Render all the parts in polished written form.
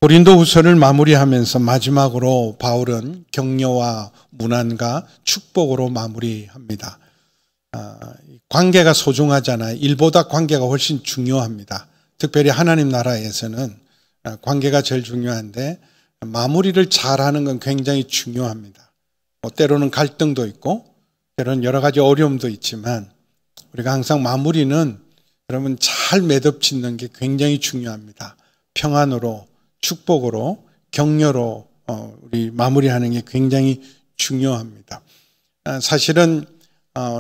고린도후서를 마무리하면서 마지막으로 바울은 격려와 문안과 축복으로 마무리합니다. 관계가 소중하잖아요. 일보다 관계가 훨씬 중요합니다. 특별히 하나님 나라에서는 관계가 제일 중요한데 마무리를 잘하는 건 굉장히 중요합니다. 때로는 갈등도 있고 때로는 여러 가지 어려움도 있지만 우리가 항상 마무리는 여러분 잘 매듭짓는 게 굉장히 중요합니다. 평안으로 축복으로 격려로 우리 마무리하는 게 굉장히 중요합니다. 사실은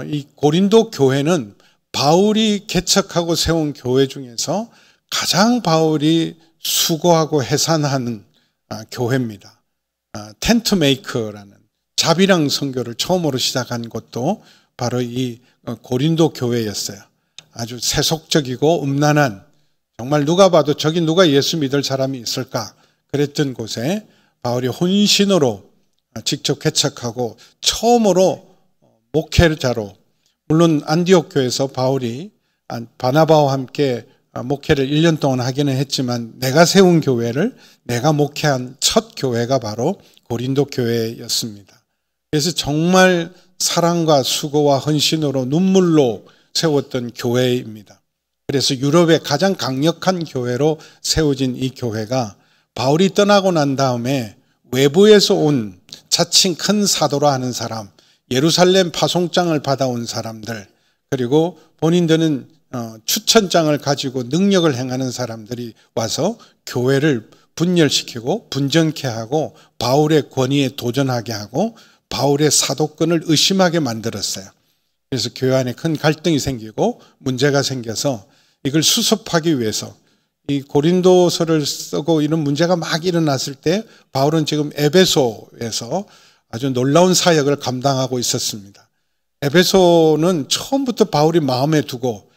이 고린도 교회는 바울이 개척하고 세운 교회 중에서 가장 바울이 수고하고 해산하는 교회입니다. 텐트 메이커라는 자비랑 선교를 처음으로 시작한 것도 바로 이 고린도 교회였어요. 아주 세속적이고 음란한, 정말 누가 봐도 저기 누가 예수 믿을 사람이 있을까 그랬던 곳에 바울이 혼신으로 직접 개척하고 처음으로 목회자로, 물론 안디옥 교회에서 바울이 바나바와 함께 목회를 1년 동안 하기는 했지만 내가 세운 교회를, 내가 목회한 첫 교회가 바로 고린도 교회였습니다. 그래서 정말 사랑과 수고와 헌신으로 눈물로 세웠던 교회입니다. 그래서 유럽의 가장 강력한 교회로 세워진 이 교회가 바울이 떠나고 난 다음에 외부에서 온 자칭 큰 사도라 하는 사람, 예루살렘 파송장을 받아온 사람들, 그리고 본인들은 추천장을 가지고 능력을 행하는 사람들이 와서 교회를 분열시키고 분정케 하고 바울의 권위에 도전하게 하고 바울의 사도권을 의심하게 만들었어요. 그래서 교회 안에 큰 갈등이 생기고 문제가 생겨서 이걸 수습하기 위해서 이 고린도서를 쓰고 이런 문제가 막 일어났을 때 바울은 지금 에베소에서 아주 놀라운 사역을 감당하고 있었습니다. 에베소는 처음부터 바울이 마음에 두고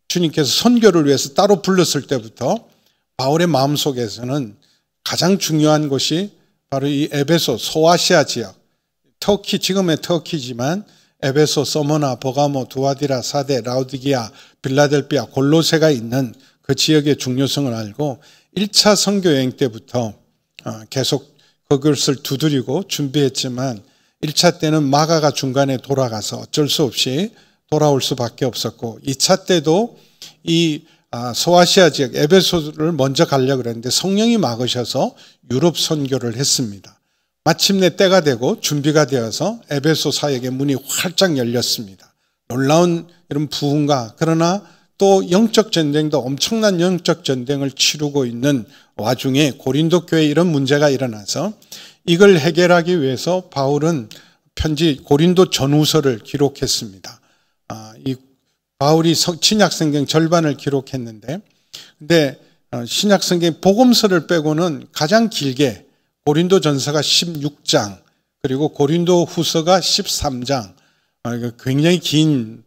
주님께서 선교를 위해서 따로 불렀을 때부터 바울의 마음속에서는 가장 중요한 곳이 바로 이 에베소 소아시아 지역, 터키, 지금의 터키지만 에베소, 서머나, 버가모, 두아디라, 사데, 라우디기아, 빌라델비아, 골로새가 있는 그 지역의 중요성을 알고 1차 선교 여행 때부터 계속 그것을 두드리고 준비했지만 1차 때는 마가가 중간에 돌아가서 어쩔 수 없이 돌아올 수밖에 없었고 2차 때도 이 소아시아 지역 에베소를 먼저 가려고 그랬는데 성령이 막으셔서 유럽 선교를 했습니다. 마침내 때가 되고 준비가 되어서 에베소 사역의 문이 활짝 열렸습니다. 놀라운 이런 부흥과, 그러나 또 영적 전쟁도 엄청난 영적 전쟁을 치르고 있는 와중에 고린도 교회에 이런 문제가 일어나서 이걸 해결하기 위해서 바울은 편지 고린도 전후서를 기록했습니다. 이 바울이 신약성경 절반을 기록했는데, 근데 신약성경 복음서를 빼고는 가장 길게 고린도 전서가 16장, 그리고 고린도 후서가 13장, 굉장히 긴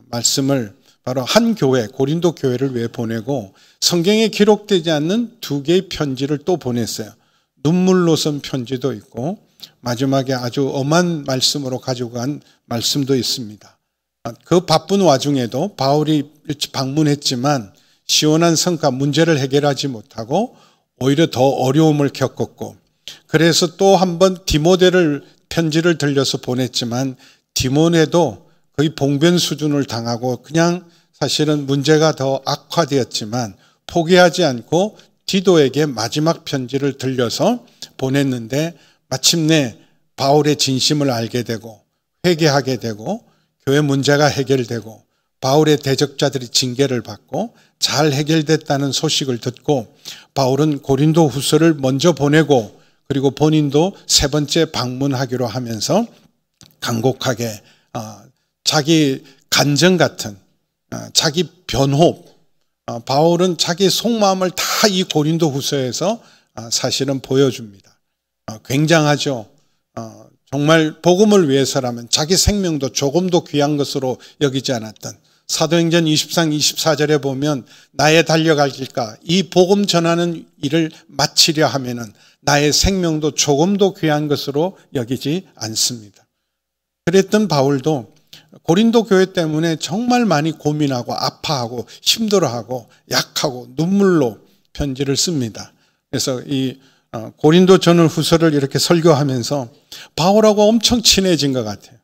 말씀을 바로 한 교회, 고린도 교회를 위해 보내고 성경에 기록되지 않는 2개의 편지를 또 보냈어요. 눈물로 쓴 편지도 있고 마지막에 아주 엄한 말씀으로 가지고 간 말씀도 있습니다. 그 바쁜 와중에도 바울이 방문했지만 시원한 성과, 문제를 해결하지 못하고 오히려 더 어려움을 겪었고, 그래서 또 한 번 디모데를 편지를 들려서 보냈지만 디모데도 거의 봉변 수준을 당하고 그냥 사실은 문제가 더 악화되었지만 포기하지 않고 디도에게 마지막 편지를 들려서 보냈는데 마침내 바울의 진심을 알게 되고 회개하게 되고 교회 문제가 해결되고 바울의 대적자들이 징계를 받고 잘 해결됐다는 소식을 듣고 바울은 고린도 후서를 먼저 보내고 그리고 본인도 3번째 방문하기로 하면서 간곡하게 자기 간증 같은 자기 변호, 바울은 자기 속마음을 다 이 고린도 후서에서 사실은 보여줍니다. 굉장하죠. 정말 복음을 위해서라면 자기 생명도 조금도 귀한 것으로 여기지 않았던, 사도행전 20장 24절에 보면 나의 달려갈 길가, 이 복음 전하는 일을 마치려 하면은 나의 생명도 조금도 귀한 것으로 여기지 않습니다. 그랬던 바울도 고린도 교회 때문에 정말 많이 고민하고 아파하고 힘들어하고 약하고 눈물로 편지를 씁니다. 그래서 이 고린도 전후 후서를 이렇게 설교하면서 바울하고 엄청 친해진 것 같아요.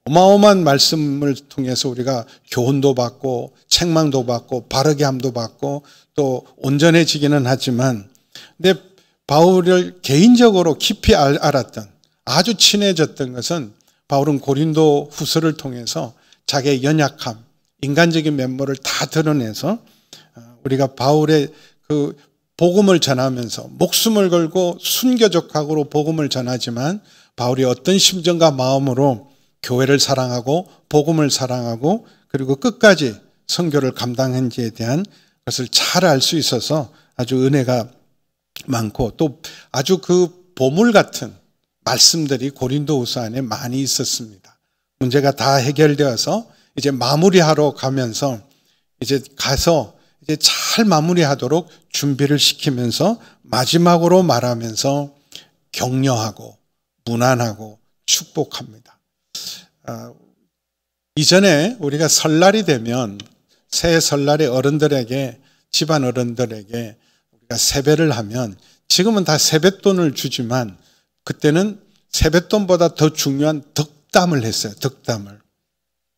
어마어마한 말씀을 통해서 우리가 교훈도 받고 책망도 받고 바르게 함도 받고 또 온전해지기는 하지만, 근데 바울을 개인적으로 깊이 알았던, 아주 친해졌던 것은 바울은 고린도 후서를 통해서 자기의 연약함, 인간적인 면모를 다 드러내서 우리가 바울의 그 복음을 전하면서 목숨을 걸고 순교적각으로 복음을 전하지만 바울이 어떤 심정과 마음으로 교회를 사랑하고 복음을 사랑하고 그리고 끝까지 선교를 감당한지에 대한 것을 잘 알 수 있어서 아주 은혜가 많고, 또 아주 그 보물 같은 말씀들이 고린도후서 안에 많이 있었습니다. 문제가 다 해결되어서 이제 마무리하러 가면서 이제 가서 이제 잘 마무리하도록 준비를 시키면서 마지막으로 말하면서 격려하고 무난하고 축복합니다. 이전에 우리가 설날이 되면 새해 설날에 어른들에게, 집안 어른들에게 우리가 세배를 하면, 지금은 다 세뱃돈을 주지만 그때는 세뱃돈보다 더 중요한 덕담을 했어요. 덕담을.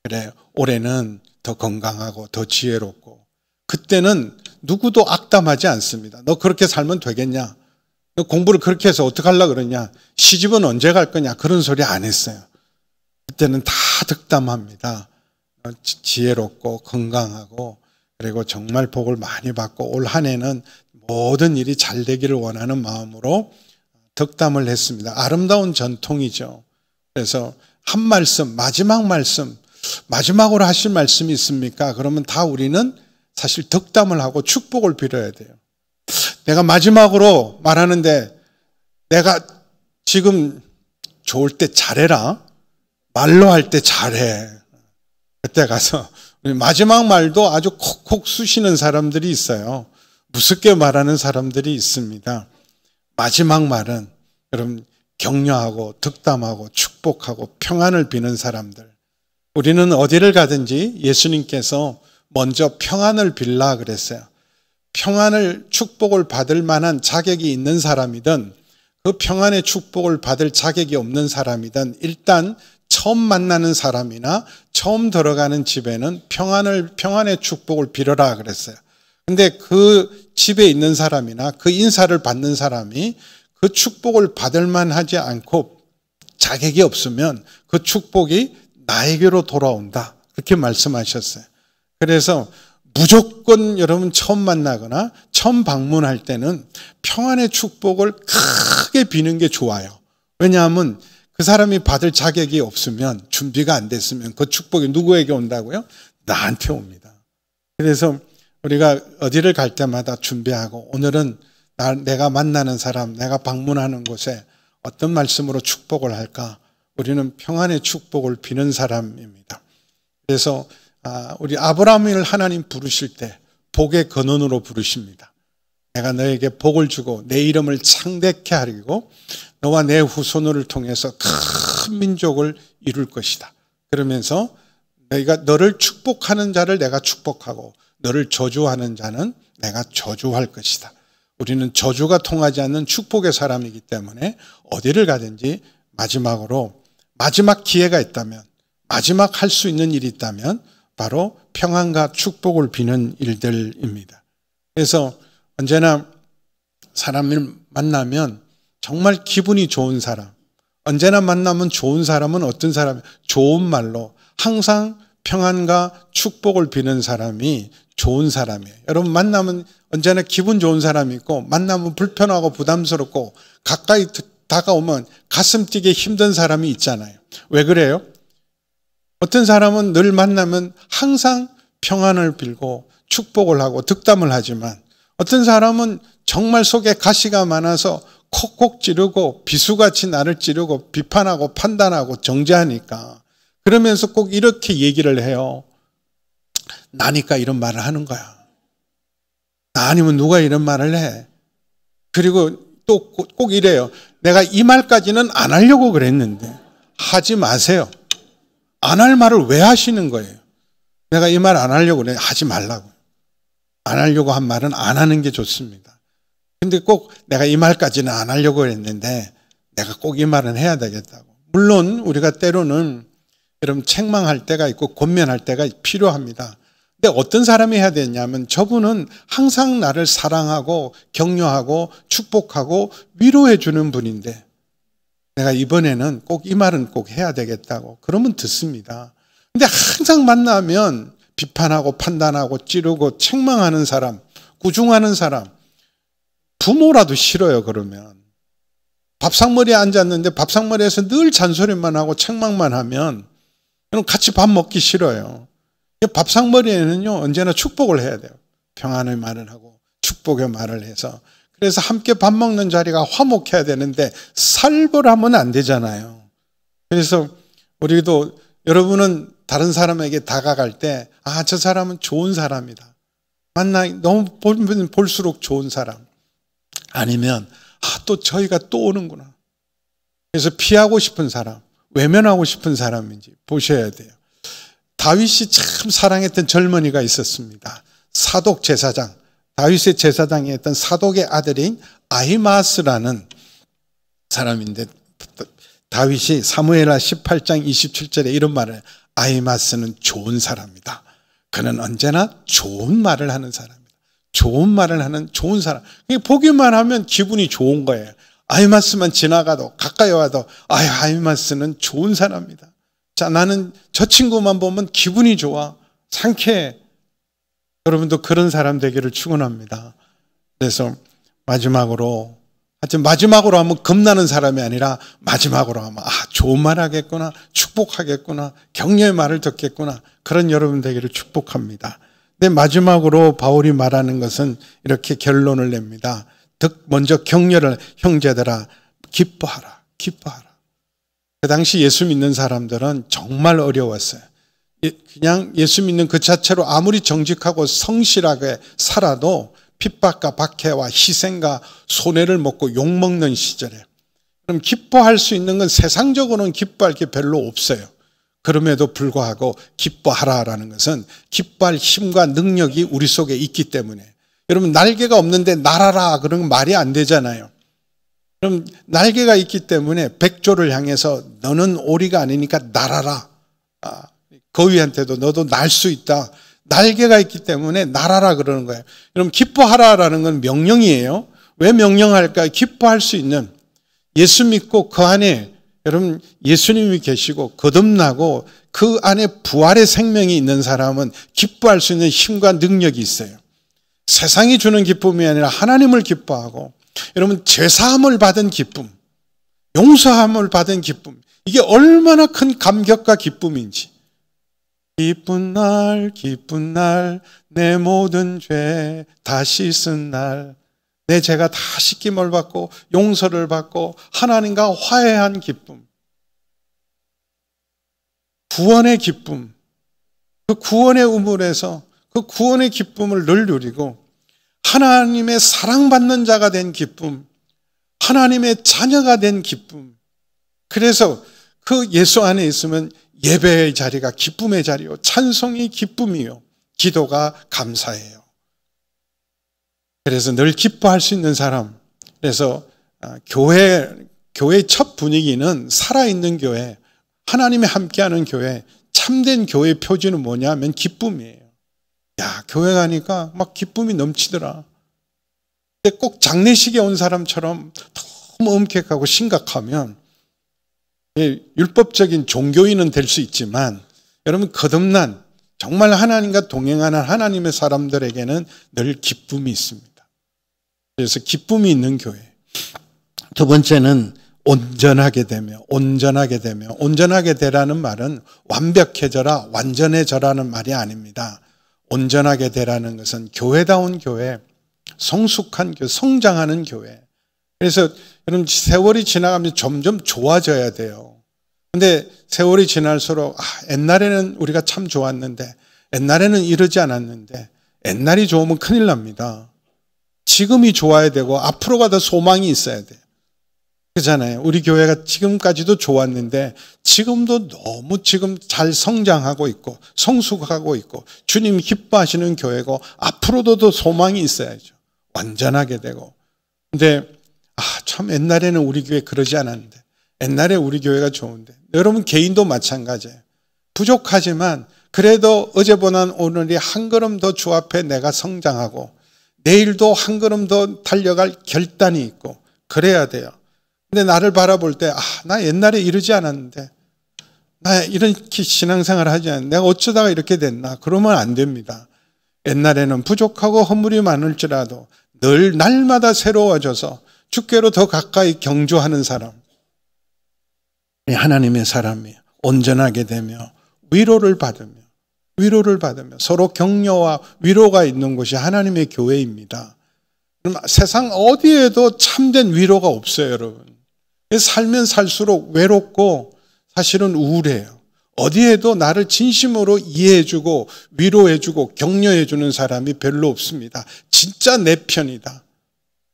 그래, 올해는 더 건강하고 더 지혜롭고. 그때는 누구도 악담하지 않습니다. 너 그렇게 살면 되겠냐? 너 공부를 그렇게 해서 어떡하려고 그러냐? 시집은 언제 갈 거냐? 그런 소리 안 했어요. 그때는 다 덕담합니다. 지혜롭고 건강하고 그리고 정말 복을 많이 받고 올 한 해는 모든 일이 잘 되기를 원하는 마음으로 덕담을 했습니다. 아름다운 전통이죠. 그래서 한 말씀, 마지막으로 하실 말씀이 있습니까? 그러면 다 우리는 사실 덕담을 하고 축복을 빌어야 돼요. 내가 마지막으로 말하는데 내가 지금 좋을 때 잘해라. 말로 할 때 잘해. 그때 가서 마지막 말도 아주 콕콕 쑤시는 사람들이 있어요. 무섭게 말하는 사람들이 있습니다. 마지막 말은 여러분 격려하고 덕담하고 축복하고 평안을 비는 사람들. 우리는 어디를 가든지 예수님께서 먼저 평안을 빌라 그랬어요. 평안을, 축복을 받을 만한 자격이 있는 사람이든 그 평안의 축복을 받을 자격이 없는 사람이든 일단 처음 만나는 사람이나 처음 들어가는 집에는 평안의 축복을 빌어라 그랬어요. 근데 그 집에 있는 사람이나 그 인사를 받는 사람이 그 축복을 받을 만하지 않고 자격이 없으면 그 축복이 나에게로 돌아온다. 그렇게 말씀하셨어요. 그래서 무조건 여러분 처음 만나거나 처음 방문할 때는 평안의 축복을 크게 비는 게 좋아요. 왜냐하면 그 사람이 받을 자격이 없으면, 준비가 안 됐으면 그 축복이 누구에게 온다고요? 나한테 옵니다. 그래서 우리가 어디를 갈 때마다 준비하고 오늘은 내가 만나는 사람, 내가 방문하는 곳에 어떤 말씀으로 축복을 할까? 우리는 평안의 축복을 비는 사람입니다. 그래서 우리 아브라함을 하나님 부르실 때 복의 근원으로 부르십니다. 내가 너에게 복을 주고 내 이름을 창대케 하리고 너와 내 후손을 통해서 큰 민족을 이룰 것이다. 그러면서 너를 축복하는 자를 내가 축복하고 너를 저주하는 자는 내가 저주할 것이다. 우리는 저주가 통하지 않는 축복의 사람이기 때문에 어디를 가든지 마지막 기회가 있다면, 마지막 할 수 있는 일이 있다면 바로 평안과 축복을 비는 일들입니다. 그래서 언제나 사람을 만나면 정말 기분이 좋은 사람, 언제나 만나면 좋은 사람은 어떤 사람이에요? 좋은 말로 항상 평안과 축복을 비는 사람이 좋은 사람이에요. 여러분 만나면 언제나 기분 좋은 사람이 있고 만나면 불편하고 부담스럽고 가까이 다가오면 가슴 뛰기 힘든 사람이 있잖아요. 왜 그래요? 어떤 사람은 늘 만나면 항상 평안을 빌고 축복을 하고 득담을 하지만 어떤 사람은 정말 속에 가시가 많아서 콕콕 찌르고 비수같이 나를 찌르고 비판하고 판단하고 정죄하니까 그러면서 꼭 이렇게 얘기를 해요. 나니까 이런 말을 하는 거야. 나 아니면 누가 이런 말을 해. 그리고 또 꼭 이래요. 내가 이 말까지는 안 하려고 그랬는데 하지 마세요. 안 할 말을 왜 하시는 거예요? 내가 이 말 안 하려고 그래. 하지 말라고. 안 하려고 한 말은 안 하는 게 좋습니다. 근데 꼭 내가 이 말까지는 안 하려고 했는데 내가 꼭 이 말은 해야 되겠다고. 물론 우리가 때로는 여러분 책망할 때가 있고 권면할 때가 필요합니다. 근데 어떤 사람이 해야 되냐면 저분은 항상 나를 사랑하고 격려하고 축복하고 위로해 주는 분인데 내가 이번에는 꼭 이 말은 꼭 해야 되겠다고. 그러면 듣습니다. 근데 항상 만나면 비판하고 판단하고 찌르고 책망하는 사람, 구중하는 사람, 부모라도 싫어요. 그러면 밥상머리에 앉았는데 밥상머리에서 늘 잔소리만 하고 책망만 하면 같이 밥 먹기 싫어요. 밥상머리에는요 언제나 축복을 해야 돼요. 평안의 말을 하고 축복의 말을 해서. 그래서 함께 밥 먹는 자리가 화목해야 되는데 살벌하면 안 되잖아요. 그래서 우리도 여러분은 다른 사람에게 다가갈 때 저 사람은 좋은 사람이다. 너무 보면 볼수록 좋은 사람. 아니면 또 저희가 또 오는구나. 그래서 피하고 싶은 사람, 외면하고 싶은 사람인지 보셔야 돼요. 다윗이 참 사랑했던 젊은이가 있었습니다. 사독 제사장, 다윗의 제사장이 했던 사독의 아들인 아히마스라는 사람인데 다윗이 사무엘하 18장 27절에 이런 말을 해요. 아히마스는 좋은 사람이다. 그는 언제나 좋은 말을 하는 사람이다. 좋은 말을 하는 좋은 사람. 보기만 하면 기분이 좋은 거예요. 아히마스만 지나가도 가까이 와도 아히마스는 좋은 사람이다. 자, 나는 저 친구만 보면 기분이 좋아. 상쾌해. 여러분도 그런 사람 되기를 축원합니다. 그래서 마지막으로 하면 겁나는 사람이 아니라 마지막으로 하면 좋은 말 하겠구나, 축복하겠구나, 격려의 말을 듣겠구나, 그런 여러분 되기를 축복합니다. 근데 마지막으로 바울이 말하는 것은 이렇게 결론을 냅니다. 먼저 격려를, 형제들아 기뻐하라. 그 당시 예수 믿는 사람들은 정말 어려웠어요. 그냥 예수 믿는 그 자체로 아무리 정직하고 성실하게 살아도 핍박과 박해와 희생과 손해를 먹고 욕먹는 시절에, 그럼 기뻐할 수 있는 건 세상적으로는 기뻐할 게 별로 없어요. 그럼에도 불구하고 기뻐하라라는 것은 기뻐할 힘과 능력이 우리 속에 있기 때문에. 여러분 날개가 없는데 날아라 그러면 말이 안 되잖아요. 그럼 날개가 있기 때문에 백조를 향해서 너는 오리가 아니니까 날아라. 거위한테도 너도 날 수 있다. 날개가 있기 때문에 날아라 그러는 거예요. 여러분 기뻐하라라는 건 명령이에요. 왜 명령할까요? 기뻐할 수 있는, 예수 믿고 그 안에 여러분 예수님이 계시고 거듭나고 그 안에 부활의 생명이 있는 사람은 기뻐할 수 있는 힘과 능력이 있어요. 세상이 주는 기쁨이 아니라 하나님을 기뻐하고, 여러분 죄사함을 받은 기쁨, 용서함을 받은 기쁨, 이게 얼마나 큰 감격과 기쁨인지. 기쁜 날 내 모든 죄 다 씻은 날, 내 죄가 다 씻김을 받고 용서를 받고 하나님과 화해한 기쁨, 구원의 기쁨, 그 구원의 우물에서 그 구원의 기쁨을 늘 누리고 하나님의 사랑받는 자가 된 기쁨, 하나님의 자녀가 된 기쁨. 그래서 그 예수 안에 있으면 예배의 자리가 기쁨의 자리요, 찬송이 기쁨이요, 기도가 감사예요. 그래서 늘 기뻐할 수 있는 사람. 그래서 교회의 첫 분위기는 살아있는 교회, 하나님이 함께하는 교회, 참된 교회의 표지는 뭐냐면 기쁨이에요. 교회 가니까 막 기쁨이 넘치더라. 근데 꼭 장례식에 온 사람처럼 너무 엄격하고 심각하면 율법적인 종교인은 될 수 있지만, 여러분 거듭난 정말 하나님과 동행하는 하나님의 사람들에게는 늘 기쁨이 있습니다. 그래서 기쁨이 있는 교회. 두 번째는 온전하게 되며. 온전하게 되라는 말은 완벽해져라, 완전해져라는 말이 아닙니다. 온전하게 되라는 것은 교회다운 교회, 성숙한 교회, 성장하는 교회. 그래서 여러분 세월이 지나가면 점점 좋아져야 돼요. 근데 세월이 지날수록 옛날에는 우리가 참 좋았는데, 옛날에는 이러지 않았는데, 옛날이 좋으면 큰일 납니다. 지금이 좋아야 되고 앞으로가 더 소망이 있어야 돼요. 그렇잖아요. 우리 교회가 지금까지도 좋았는데 지금도 너무 지금 잘 성장하고 있고 성숙하고 있고 주님이 기뻐하시는 교회고 앞으로도 더 소망이 있어야죠. 완전하게 되고. 근데 참 옛날에는 우리 교회 그러지 않았는데, 옛날에 우리 교회가 좋은데, 여러분 개인도 마찬가지예요. 부족하지만 그래도 어제보다는 오늘이 한 걸음 더 주 앞에 내가 성장하고 내일도 한 걸음 더 달려갈 결단이 있고 그래야 돼요. 근데 나를 바라볼 때 나 옛날에 이러지 않았는데, 나 이렇게 신앙생활을 하지 않았는데 내가 어쩌다가 이렇게 됐나? 그러면 안 됩니다. 옛날에는 부족하고 허물이 많을지라도 늘 날마다 새로워져서 주께로 더 가까이 경주하는 사람, 하나님의 사람이 온전하게 되며 위로를 받으며 서로 격려와 위로가 있는 곳이 하나님의 교회입니다. 세상 어디에도 참된 위로가 없어요, 여러분. 살면 살수록 외롭고 사실은 우울해요. 어디에도 나를 진심으로 이해해주고 위로해주고 격려해주는 사람이 별로 없습니다. 진짜 내 편이다.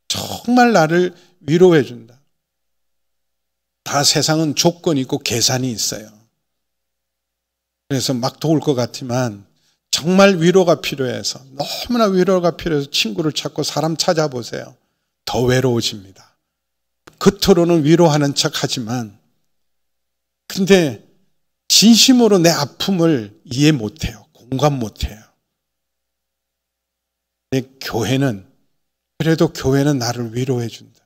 정말 나를 위로해준다. 다 세상은 조건이 있고 계산이 있어요. 그래서 막 도울 것 같지만 정말 위로가 필요해서, 너무나 위로가 필요해서 친구를 찾고 사람 찾아보세요. 더 외로워집니다. 겉으로는 위로하는 척 하지만 근데 진심으로 내 아픔을 이해 못해요. 공감 못해요. 근데 그래도 교회는 나를 위로해 준다.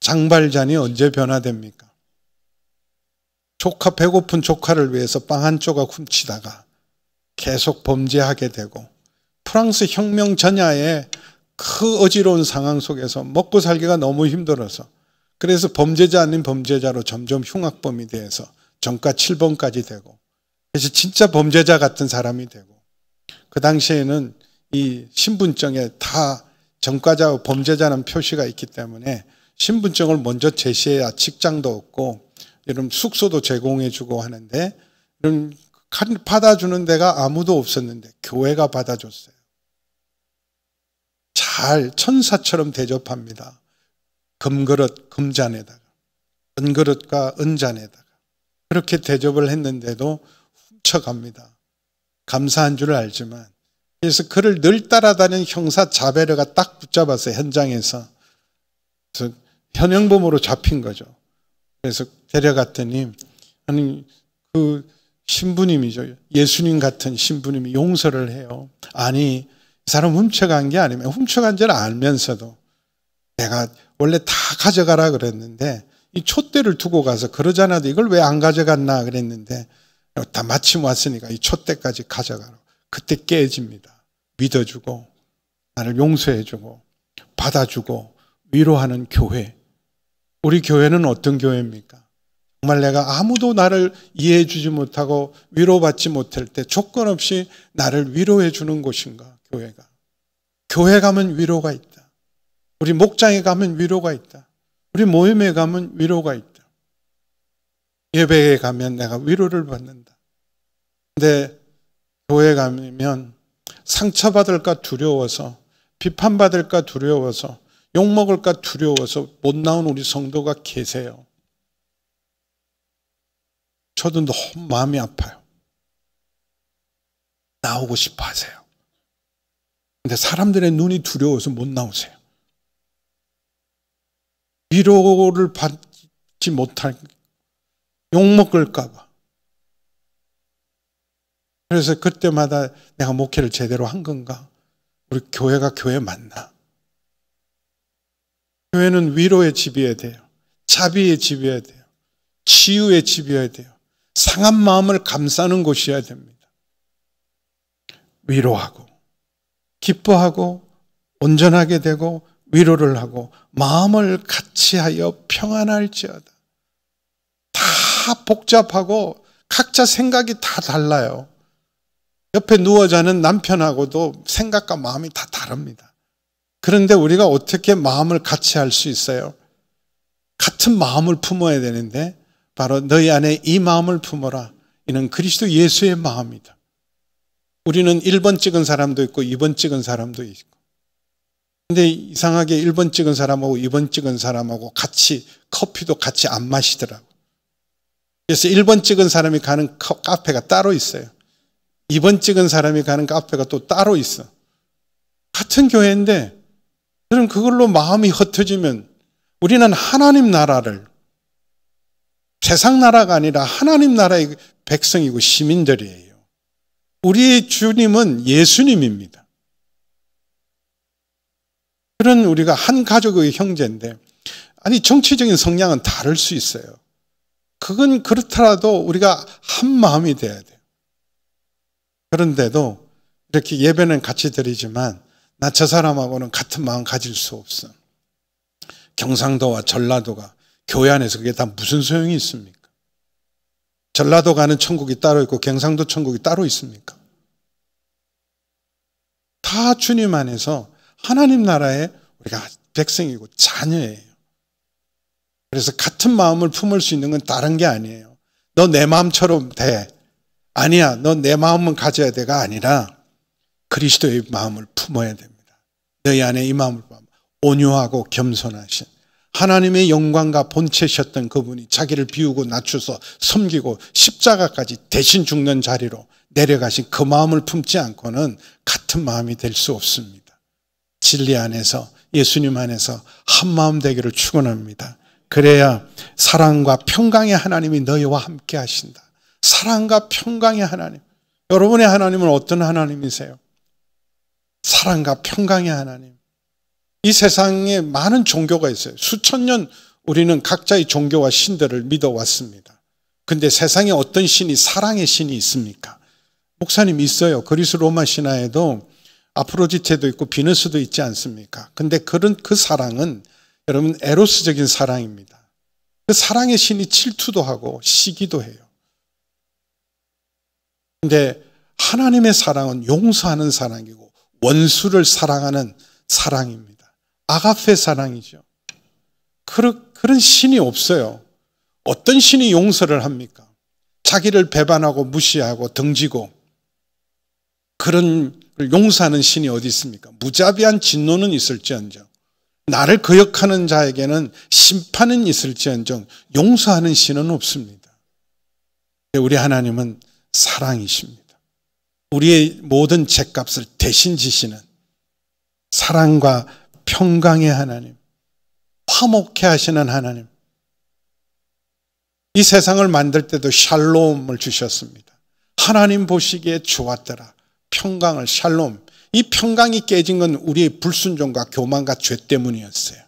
장발잔이 언제 변화됩니까? 배고픈 조카를 위해서 빵 한 조각 훔치다가 계속 범죄하게 되고, 프랑스 혁명 전야에 그 어지러운 상황 속에서 먹고 살기가 너무 힘들어서, 그래서 범죄자 아닌 범죄자로 점점 흉악범이 돼서 전과 7번까지 되고, 그래서 진짜 범죄자 같은 사람이 되고, 그 당시에는 이 신분증에 다 전과자와 범죄자라는 표시가 있기 때문에 신분증을 먼저 제시해야 직장도 없고 이런 숙소도 제공해주고 하는데, 이런 받아주는 데가 아무도 없었는데 교회가 받아줬어요. 잘 천사처럼 대접합니다. 금그릇 금잔에다가, 은그릇과 은잔에다가 그렇게 대접을 했는데도 훔쳐갑니다. 감사한 줄 알지만. 그래서 그를 늘 따라다니는 형사 자베르가 딱 붙잡았어요, 현장에서. 그래서 현행범으로 잡힌 거죠. 그래서 데려갔더니, 아니, 그 신부님이죠. 예수님 같은 신부님이 용서를 해요. 아니, 이 사람 훔쳐간 게 아니면, 훔쳐간 줄 알면서도 내가 원래 다 가져가라 그랬는데 이 촛대를 두고 가서 그러잖아도 이걸 왜 안 가져갔나 그랬는데, 다 마침 왔으니까 이 촛대까지 가져가라. 그때 깨집니다. 믿어주고 나를 용서해주고 받아주고 위로하는 교회. 우리 교회는 어떤 교회입니까? 정말 내가 아무도 나를 이해해주지 못하고 위로받지 못할 때 조건 없이 나를 위로해주는 곳인가, 교회가. 교회 가면 위로가 있다. 우리 목장에 가면 위로가 있다. 우리 모임에 가면 위로가 있다. 예배에 가면 내가 위로를 받는다. 근데 교회 가면 상처받을까 두려워서, 비판받을까 두려워서, 욕먹을까 두려워서 못 나온 우리 성도가 계세요. 저도 너무 마음이 아파요. 나오고 싶어 하세요. 근데 사람들의 눈이 두려워서 못 나오세요. 위로를 받지 못할, 욕먹을까 봐. 그래서 그때마다 내가 목회를 제대로 한 건가? 우리 교회가 교회 맞나? 교회는 위로의 집이어야 돼요. 자비의 집이어야 돼요. 치유의 집이어야 돼요. 상한 마음을 감싸는 곳이어야 됩니다. 위로하고 기뻐하고 온전하게 되고 위로를 하고 마음을 같이하여 평안할지어다. 다 복잡하고 각자 생각이 다 달라요. 옆에 누워 자는 남편하고도 생각과 마음이 다 다릅니다. 그런데 우리가 어떻게 마음을 같이 할 수 있어요? 같은 마음을 품어야 되는데, 바로 너희 안에 이 마음을 품어라. 이는 그리스도 예수의 마음이다. 우리는 1번 찍은 사람도 있고 2번 찍은 사람도 있고. 근데 이상하게 1번 찍은 사람하고 2번 찍은 사람하고 같이 커피도 같이 안 마시더라고. 그래서 1번 찍은 사람이 가는 카페가 따로 있어요. 2번 찍은 사람이 가는 카페가 또 따로 있어. 같은 교회인데 그럼 그걸로 마음이 흩어지면 우리는 하나님 나라를, 세상 나라가 아니라 하나님 나라의 백성이고 시민들이에요. 우리의 주님은 예수님입니다. 그런 우리가 한 가족의 형제인데, 아니 정치적인 성향은 다를 수 있어요. 그건 그렇더라도 우리가 한 마음이 돼야 돼요. 그런데도 이렇게 예배는 같이 드리지만 나 저 사람하고는 같은 마음 가질 수 없어. 경상도와 전라도가 교회 안에서 그게 다 무슨 소용이 있습니까? 전라도 가는 천국이 따로 있고 경상도 천국이 따로 있습니까? 다 주님 안에서 하나님 나라의 우리가 백성이고 자녀예요. 그래서 같은 마음을 품을 수 있는 건 다른 게 아니에요. 너 내 마음처럼 돼. 아니야, 너 내 마음은 가져야 돼가 아니라 그리스도의 마음을 품어야 됩니다. 너희 안에 이 마음을 온유하고 겸손하신 하나님의 영광과 본체셨던 그분이 자기를 비우고 낮추서 섬기고 십자가까지 대신 죽는 자리로 내려가신 그 마음을 품지 않고는 같은 마음이 될 수 없습니다. 진리 안에서 예수님 안에서 한 마음 되기를 축원합니다. 그래야 사랑과 평강의 하나님이 너희와 함께 하신다. 사랑과 평강의 하나님. 여러분의 하나님은 어떤 하나님이세요? 사랑과 평강의 하나님. 이 세상에 많은 종교가 있어요. 수천 년 우리는 각자의 종교와 신들을 믿어왔습니다. 근데 세상에 어떤 신이 사랑의 신이 있습니까? 목사님 있어요. 그리스 로마 신화에도 아프로디테도 있고 비너스도 있지 않습니까? 근데 그 사랑은 여러분 에로스적인 사랑입니다. 그 사랑의 신이 질투도 하고 시기도 해요. 근데 하나님의 사랑은 용서하는 사랑이고 원수를 사랑하는 사랑입니다. 아가페 사랑이죠. 그런 신이 없어요. 어떤 신이 용서를 합니까? 자기를 배반하고 무시하고 등지고 그런 용서하는 신이 어디 있습니까? 무자비한 진노는 있을지언정 나를 거역하는 자에게는 심판은 있을지언정 용서하는 신은 없습니다. 우리 하나님은 사랑이십니다. 우리의 모든 죄값을 대신 지시는 사랑과 평강의 하나님, 화목해 하시는 하나님. 이 세상을 만들 때도 샬롬을 주셨습니다. 하나님 보시기에 좋았더라. 평강을 샬롬. 이 평강이 깨진 건 우리의 불순종과 교만과 죄 때문이었어요.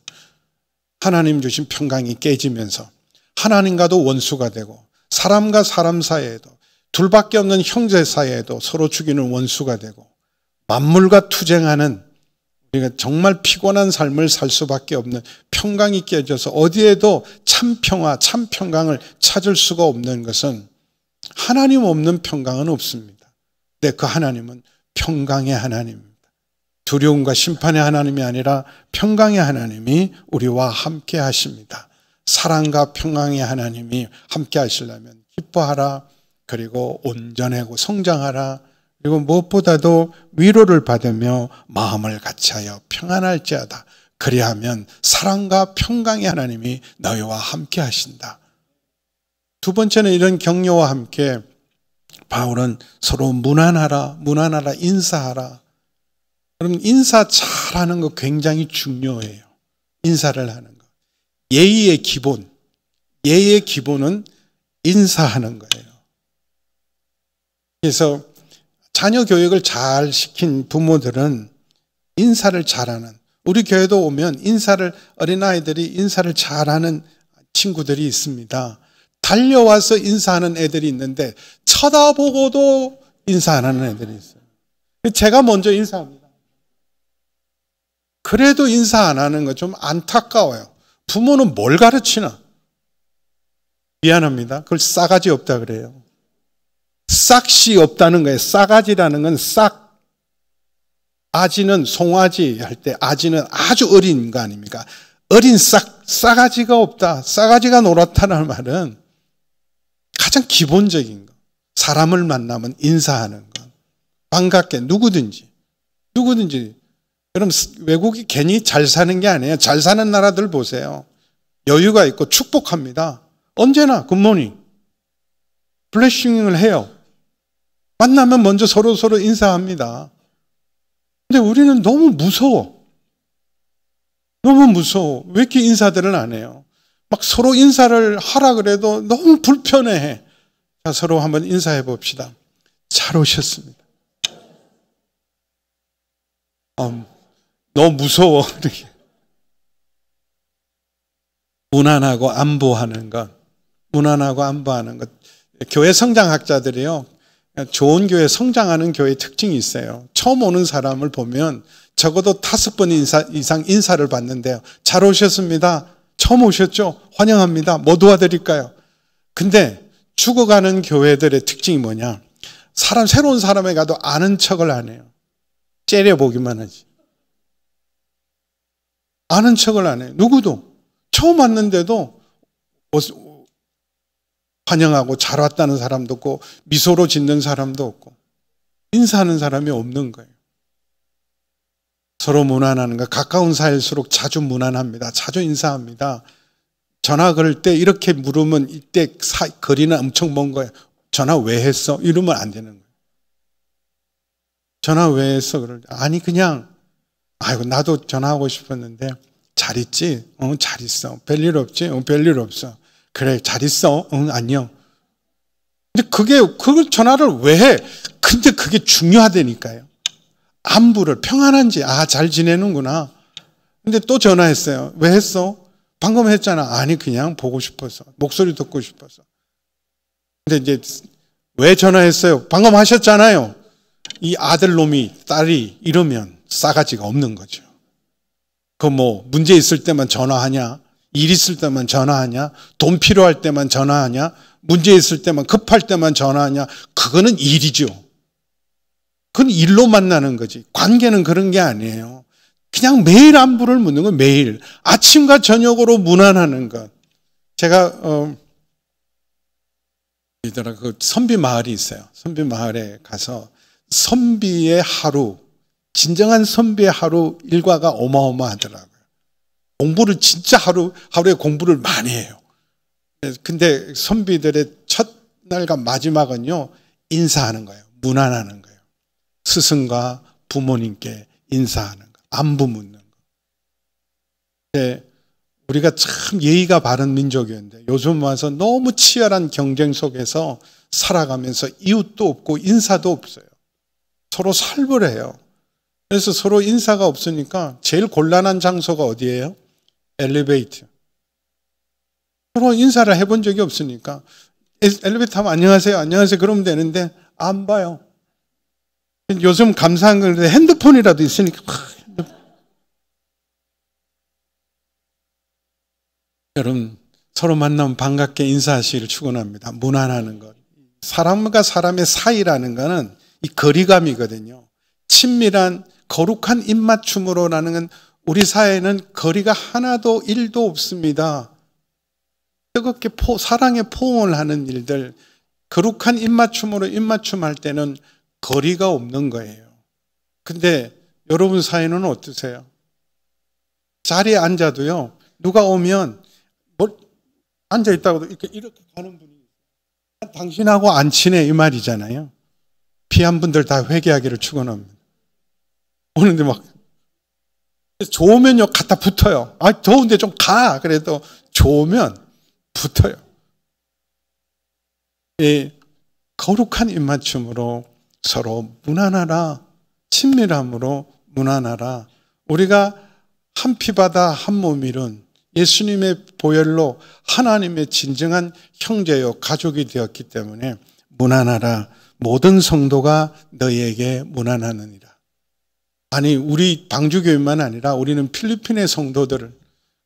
하나님 주신 평강이 깨지면서 하나님과도 원수가 되고 사람과 사람 사이에도 둘밖에 없는 형제 사이에도 서로 죽이는 원수가 되고 만물과 투쟁하는 우리가 정말 피곤한 삶을 살 수밖에 없는 평강이 깨져서 어디에도 참 평화, 참 평강을 찾을 수가 없는 것은 하나님 없는 평강은 없습니다. 근데 그 하나님은 평강의 하나님입니다. 두려움과 심판의 하나님이 아니라 평강의 하나님이 우리와 함께 하십니다. 사랑과 평강의 하나님이 함께 하시려면 기뻐하라. 그리고 온전하고 성장하라. 그리고 무엇보다도 위로를 받으며 마음을 같이하여 평안할지어다. 그리하면 사랑과 평강의 하나님이 너희와 함께 하신다. 두 번째는 이런 격려와 함께 바울은 서로 무난하라, 인사하라. 그럼 인사 잘하는 거 굉장히 중요해요. 인사를 하는 거. 예의의 기본은 인사하는 거예요. 그래서 자녀 교육을 잘 시킨 부모들은 인사를 잘하는, 우리 교회도 오면 어린아이들이 인사를 잘하는 친구들이 있습니다. 달려와서 인사하는 애들이 있는데 쳐다보고도 인사 안 하는 애들이 있어요. 제가 먼저 인사합니다. 그래도 인사 안 하는 거 좀 안타까워요. 부모는 뭘 가르치나? 미안합니다. 그걸 싸가지 없다 그래요. 싹시 없다는 거예요. 싸가지라는 건 싹. 아지는 송아지 할 때 아지는 아주 어린 거 아닙니까? 어린 싸가지가 없다. 싸가지가 노랗다는 말은 가장 기본적인 거. 사람을 만나면 인사하는 것. 반갑게 누구든지. 여러분 외국이 괜히 잘 사는 게 아니에요. 잘 사는 나라들 보세요. 여유가 있고 축복합니다. 언제나 굿모닝. 블레싱을 해요. 만나면 먼저 서로 인사합니다. 근데 우리는 너무 무서워. 너무 무서워. 왜 이렇게 인사들을 안 해요? 막 서로 인사를 하라 그래도 너무 불편해. 자, 서로 한번 인사해 봅시다. 잘 오셨습니다. 너무 무서워. 무난하고 안보하는 것. 무난하고 안보하는 것. 교회 성장학자들이요, 좋은 교회, 성장하는 교회의 특징이 있어요. 처음 오는 사람을 보면 적어도 5번 이상 인사를 받는데요. 잘 오셨습니다. 처음 오셨죠? 환영합니다. 뭐 도와드릴까요? 근데 죽어가는 교회들의 특징이 뭐냐? 새로운 사람에 가도 아는 척을 안 해요. 째려보기만 하지. 아는 척을 안 해요. 누구도. 처음 왔는데도 환영하고 잘 왔다는 사람도 없고 미소로 짓는 사람도 없고 인사하는 사람이 없는 거예요. 서로 무난하는 거. 가까운 사이일수록 자주 무난합니다. 자주 인사합니다. 전화 걸 때 이렇게 물으면 이때 거리는 엄청 먼 거예요. 전화 왜 했어? 이러면 안 되는 거예요. 전화 왜 했어? 아니 그냥 아이고 나도 전화하고 싶었는데 잘 있지? 잘 있어. 별일 없지? 별일 없어. 그래 잘 있어? 안녕. 근데 그걸 전화를 왜 해? 근데 그게 중요하다니까요. 안부를 평안한지 잘 지내는구나. 근데 또 전화했어요. 왜 했어? 방금 했잖아. 아니 그냥 보고 싶어서. 목소리 듣고 싶어서. 근데 이제 왜 전화했어요? 방금 하셨잖아요. 이 아들놈이 딸이 이러면 싸가지가 없는 거죠. 문제 있을 때만 전화하냐? 일 있을 때만 전화하냐? 돈 필요할 때만 전화하냐? 문제 있을 때만 급할 때만 전화하냐? 그거는 일이죠. 그건 일로 만나는 거지. 관계는 그런 게 아니에요. 그냥 매일 안부를 묻는 거 매일. 아침과 저녁으로 문안하는 것. 제가 그 선비 마을이 있어요. 선비 마을에 가서 선비의 하루, 진정한 선비의 하루 일과가 어마어마하더라고요. 공부를 진짜 하루에 공부를 많이 해요. 근데 선비들의 첫날과 마지막은요, 인사하는 거예요. 문안하는 거예요. 스승과 부모님께 인사하는 거. 안부 묻는 거. 근데 우리가 참 예의가 바른 민족이었는데 요즘 와서 너무 치열한 경쟁 속에서 살아가면서 이웃도 없고 인사도 없어요. 서로 살벌해요. 그래서 서로 인사가 없으니까 제일 곤란한 장소가 어디예요? 엘리베이터. 서로 인사를 해본 적이 없으니까 엘리베이터 타면 안녕하세요, 안녕하세요 그러면 되는데 안 봐요. 요즘 감사한 건 핸드폰이라도 있으니까 여러분 서로 만나면 반갑게 인사하시기를 축원합니다. 문안하는 것. 사람과 사람의 사이라는 것은 이 거리감이거든요. 친밀한 거룩한 입맞춤으로라는 건 우리 사회에는 거리가 하나도 1도 없습니다. 뜨겁게 사랑에 포옹을 하는 일들, 거룩한 입맞춤으로 입맞춤할 때는 거리가 없는 거예요. 근데 여러분 사이는 어떠세요? 자리에 앉아도요, 누가 오면 앉아있다고도 이렇게 가는 분이 있어요. 당신하고 안 친해 이 말이잖아요. 피한 분들 다 회개하기를 축원합니다. 오는데 막 좋으면요 갖다 붙어요. 더운데 좀 가. 그래도 좋으면 붙어요. 이 거룩한 입맞춤으로 서로 문안하라. 친밀함으로 문안하라. 우리가 한 피바다 한 몸이룬 예수님의 보혈로 하나님의 진정한 형제요 가족이 되었기 때문에 문안하라. 모든 성도가 너희에게 문안하느니라. 아니 우리 방주교회만 아니라 우리는 필리핀의 성도들을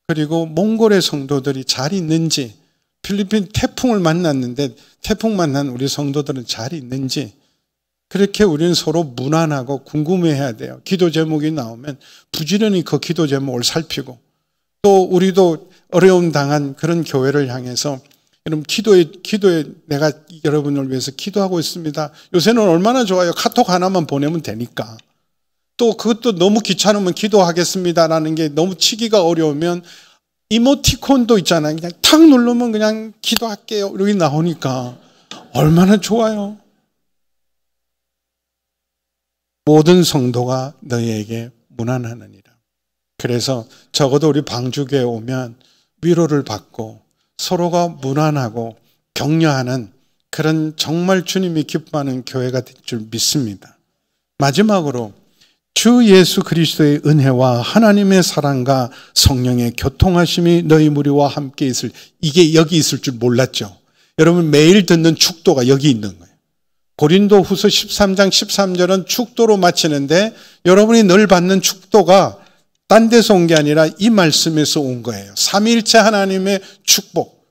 그리고 몽골의 성도들이 잘 있는지, 필리핀 태풍을 만났는데 태풍 만난 우리 성도들은 잘 있는지, 그렇게 우리는 서로 문안하고 궁금해해야 돼요. 기도 제목이 나오면 부지런히 그 기도 제목을 살피고, 또 우리도 어려움 당한 그런 교회를 향해서 여러분 기도에 내가 여러분을 위해서 기도하고 있습니다. 요새는 얼마나 좋아요. 카톡 하나만 보내면 되니까. 또 그것도 너무 귀찮으면 기도하겠습니다라는 게 너무 치기가 어려우면 이모티콘도 있잖아요. 그냥 탁 누르면 그냥 기도할게요. 여기 나오니까 얼마나 좋아요. 모든 성도가 너희에게 문안하느니라. 그래서 적어도 우리 방주교에 오면 위로를 받고 서로가 무난하고 격려하는 그런 정말 주님이 기뻐하는 교회가 될 줄 믿습니다. 마지막으로 주 예수 그리스도의 은혜와 하나님의 사랑과 성령의 교통하심이 너희 무리와 함께 있을, 이게 여기 있을 줄 몰랐죠. 여러분 매일 듣는 축도가 여기 있는 거예요. 고린도후서 13장 13절은 축도로 마치는데 여러분이 늘 받는 축도가 딴 데서 온 게 아니라 이 말씀에서 온 거예요. 삼위일체 하나님의 축복,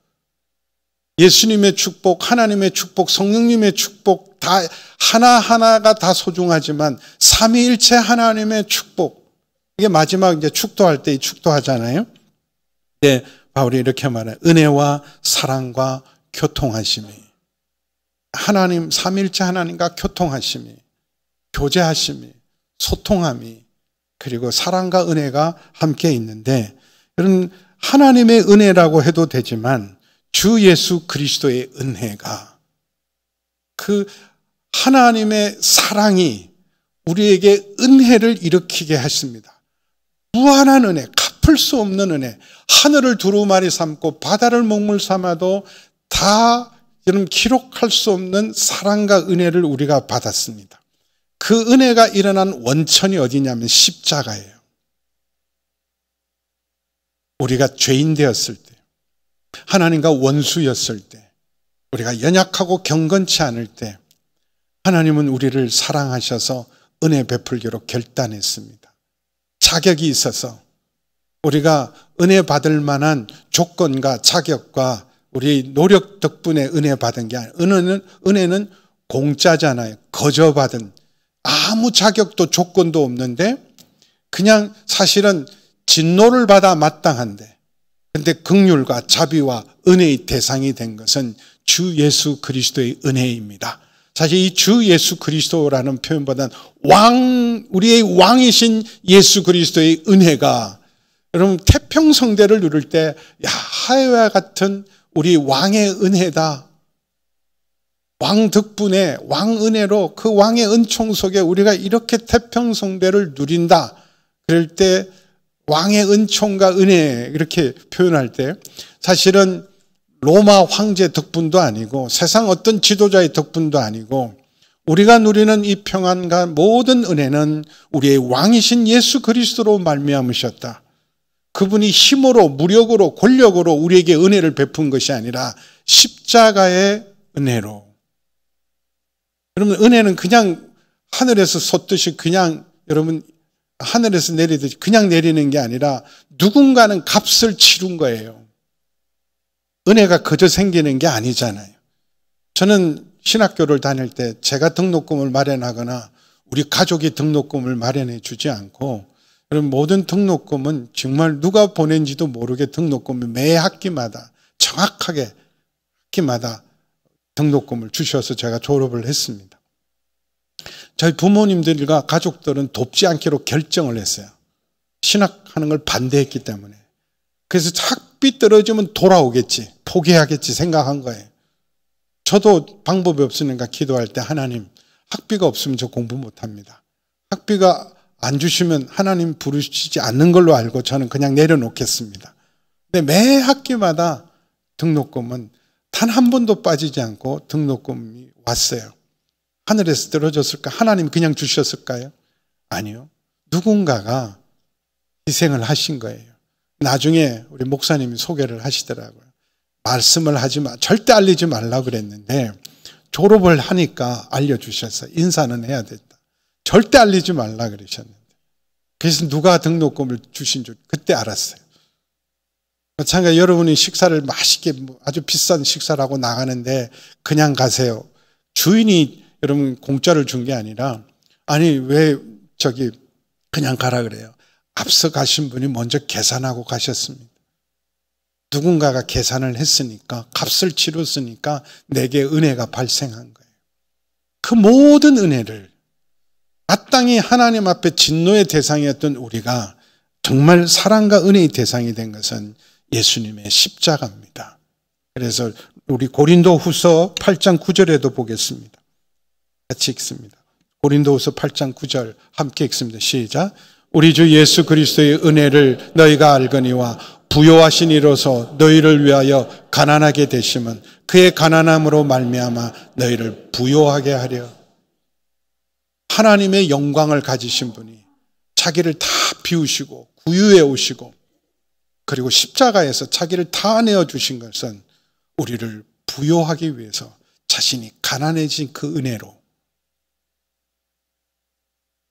예수님의 축복, 하나님의 축복, 성령님의 축복 다 하나하나가 다 소중하지만 삼위일체 하나님의 축복, 이게 마지막 이제 축도할 때 축도하잖아요. 네, 바울이 이렇게 말해요. 은혜와 사랑과 교통하심이, 하나님 삼위일체 하나님과 교통하심이, 교제하심이, 소통함이, 그리고 사랑과 은혜가 함께 있는데, 이런 하나님의 은혜라고 해도 되지만 주 예수 그리스도의 은혜가, 그 하나님의 사랑이 우리에게 은혜를 일으키게 했습니다. 무한한 은혜, 갚을 수 없는 은혜, 하늘을 두루마리 삼고 바다를 먹물 삼아도 다 여러분 기록할 수 없는 사랑과 은혜를 우리가 받았습니다. 그 은혜가 일어난 원천이 어디냐면 십자가예요. 우리가 죄인 되었을 때, 하나님과 원수였을 때, 우리가 연약하고 경건치 않을 때 하나님은 우리를 사랑하셔서 은혜 베풀기로 결단했습니다. 자격이 있어서 우리가 은혜 받을 만한 조건과 자격과 우리 노력 덕분에 은혜 받은 게 아니에요. 은혜는 공짜잖아요. 거저 받은, 아무 자격도 조건도 없는데 그냥 사실은 진노를 받아 마땅한데, 근데 긍휼과 자비와 은혜의 대상이 된 것은 주 예수 그리스도의 은혜입니다. 사실 이 주 예수 그리스도라는 표현보다는 우리의 왕이신 예수 그리스도의 은혜가, 여러분 태평성대를 누릴 때 하회와 같은 우리 왕의 은혜다, 왕 덕분에, 왕 은혜로 그 왕의 은총 속에 우리가 이렇게 태평성대를 누린다, 그럴 때 왕의 은총과 은혜 이렇게 표현할 때 사실은 로마 황제 덕분도 아니고 세상 어떤 지도자의 덕분도 아니고 우리가 누리는 이 평안과 모든 은혜는 우리의 왕이신 예수 그리스도로 말미암으셨다. 그분이 힘으로, 무력으로, 권력으로 우리에게 은혜를 베푼 것이 아니라 십자가의 은혜로. 여러분 은혜는 그냥 하늘에서 솟듯이 그냥 여러분 하늘에서 내리듯이 그냥 내리는 게 아니라 누군가는 값을 치른 거예요. 은혜가 그저 생기는 게 아니잖아요. 저는 신학교를 다닐 때 제가 등록금을 마련하거나 우리 가족이 등록금을 마련해 주지 않고, 그럼 모든 등록금은 정말 누가 보낸지도 모르게 등록금을 매 학기마다 정확하게 학기마다 등록금을 주셔서 제가 졸업을 했습니다. 저희 부모님들과 가족들은 돕지 않기로 결정을 했어요. 신학하는 걸 반대했기 때문에. 그래서 학비 떨어지면 돌아오겠지, 포기하겠지 생각한 거예요. 저도 방법이 없으니까 기도할 때 하나님, 학비가 없으면 저 공부 못합니다. 학비가 안 주시면 하나님 부르시지 않는 걸로 알고 저는 그냥 내려놓겠습니다. 근데 매 학기마다 등록금은 단 한 번도 빠지지 않고 등록금이 왔어요. 하늘에서 떨어졌을까? 하나님 그냥 주셨을까요? 아니요. 누군가가 희생을 하신 거예요. 나중에 우리 목사님이 소개를 하시더라고요. 말씀을 하지 마, 절대 알리지 말라고 그랬는데 졸업을 하니까 알려주셨어요. 인사는 해야 됐다. 절대 알리지 말라 그러셨는데. 그래서 누가 등록금을 주신 줄 그때 알았어요. 마찬가지로 여러분이 식사를 맛있게 아주 비싼 식사를 하고 나가는데 그냥 가세요. 주인이 여러분 공짜를 준 게 아니라, 아니 왜 그냥 가라 그래요. 앞서 가신 분이 먼저 계산하고 가셨습니다. 누군가가 계산을 했으니까, 값을 치렀으니까 내게 은혜가 발생한 거예요. 그 모든 은혜를 마땅히 하나님 앞에 진노의 대상이었던 우리가 정말 사랑과 은혜의 대상이 된 것은 예수님의 십자가입니다. 그래서 우리 고린도후서 8장 9절에도 보겠습니다. 같이 읽습니다. 고린도후서 8장 9절 함께 읽습니다. 시작. 우리 주 예수 그리스도의 은혜를 너희가 알거니와 부요하신 이로서 너희를 위하여 가난하게 되심은 그의 가난함으로 말미암아 너희를 부요하게 하려. 하나님의 영광을 가지신 분이 자기를 다 비우시고 구유해 오시고 그리고 십자가에서 자기를 다 내어주신 것은 우리를 부요하기 위해서 자신이 가난해진 그 은혜로.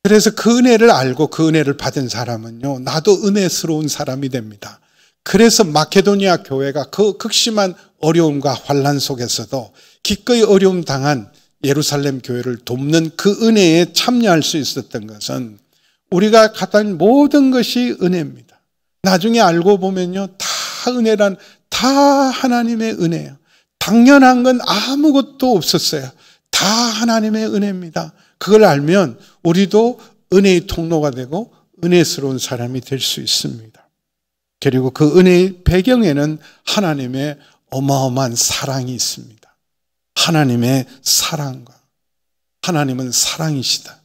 그래서 그 은혜를 알고 그 은혜를 받은 사람은요, 나도 은혜스러운 사람이 됩니다. 그래서 마케도니아 교회가 그 극심한 어려움과 환난 속에서도 기꺼이 어려움 당한 예루살렘 교회를 돕는 그 은혜에 참여할 수 있었던 것은 우리가 갖는 모든 것이 은혜입니다. 나중에 알고 보면요, 다 은혜란 다 하나님의 은혜예요. 당연한 건 아무것도 없었어요. 다 하나님의 은혜입니다. 그걸 알면 우리도 은혜의 통로가 되고 은혜스러운 사람이 될 수 있습니다. 그리고 그 은혜의 배경에는 하나님의 어마어마한 사랑이 있습니다. 하나님의 사랑과, 하나님은 사랑이시다.